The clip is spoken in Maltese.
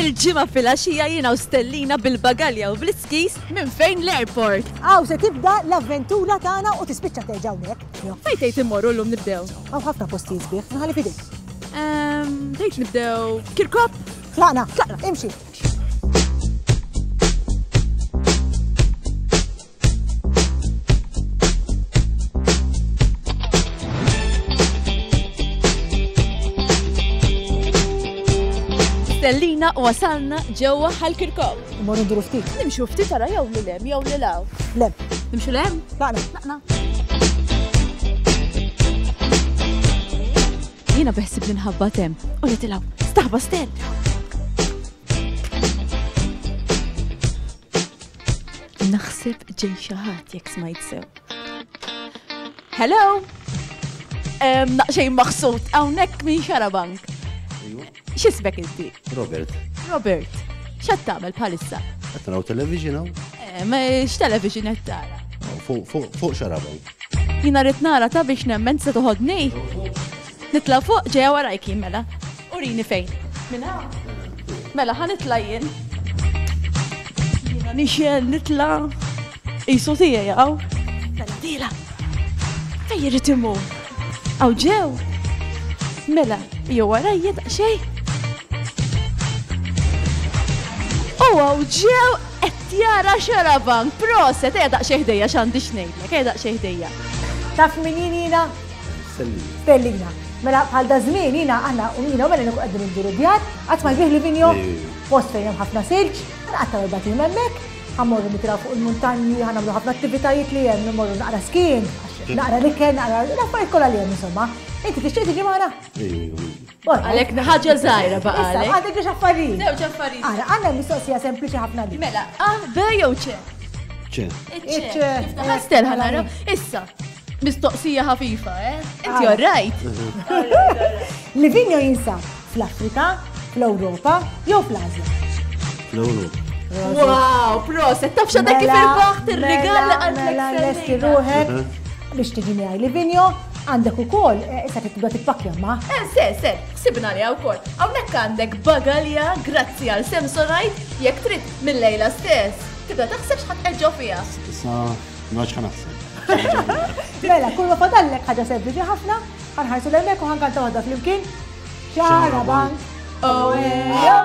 Il-ġimgħa fil-għaxija jiena u Stellina bil-bagalja u bl-iskis minn fejn l-airport. Se tibda l-avventura tagħna u tispiċċa terġa' hawnhekk. Fejn tgħid immorru llum nibdew? Hawn ħafna postijiet sbieħ, nħalli fidejk. Tgħid nibdew Kirkop? Tlaqna, imxi. Stellina wasalna ġewwa ħal-Kirkop. Immorru nduru ftit. Nimxu ftit tara jew li lem jew li law. Lem. Nimxu lem? Tlaqna. Jiena beħsib li nħabba tem u li tilgħu. Staħba Stell. Naħseb ġej xi ħadd jekk smajt sew. Hello! Naqxejn maħsud hawnhekk minn Xarabank. X'isbek inti? Robert. Robert, x'qed tagħmel bħalissa? Qed naraw television hawn? Ma x'television qed tara? Fuq Xarabank. Jiena rid nara ta' biex nemmen se toħodni. Nitla' fuq ġejja warajki mela. Urini fejn? Minn hawn. Mela ħanitla' jien. Jiena nixel nitla' qisu tiegħi hawn. Mela dila. Fejn irid imur? Aw ġew. Mela, jew warajja daqsxejn. Wow, ġew qed jara Xarabank, proset, daqsxejn ħdejja x'għandix ngħidlek, daqsxejn ħdejja. Taf min jiena? Stellina. Mela bħal da żmien jiena aħna u jiena mela nkun qegħdin induru djar, qatt ma jbih li vinjo post fejn hemm ħafna silġ, qatt ma jbagħt hemmhekk, ħammorru nitraw fuq il-muntanji, ħanagħmlu ħafna attivitajiet li hemm, immorru naqra skiing, naqra riken, naqra l-affarijiet kollha li hemm insomma. Inti tixtieq tiġi magħna? Għalhekk ħaġa żgħira baqalek. Issa għandek affarijiet. Żewġ affarijiet. Għandna mistoqsija sempliċi ħafna li. Mela, B jew ċe? ċe. Iċ. Ħastel ħanara. Issa, mistoqsija ħafifa, Inti orrajt. Livinjo jinsab fl-Afrika, fl-Ewropa jew fl-Asja? Fl-Ewropa. Wow, proset, taf x'għandek kif il-baħt ir-rigal Mela lesti ruħek biex tiġi miegħi Livinjo. Għandek ukoll, issa tibda tippakkja ma? Se, ħsibna li wkoll. Hawnhekk għandek bagalja grazzi għal Samsonite jekk trid mill-lejla stess. Tibda taħseb x'ħadd eġġo fiha. Issa naġ ħanaħseb. Mela, kull ma fadallek ħaġa sempliċi ħafna, ħanħarsu l-hemmhekk u ħankanta waħda flimkien. Xarabank. Oejo,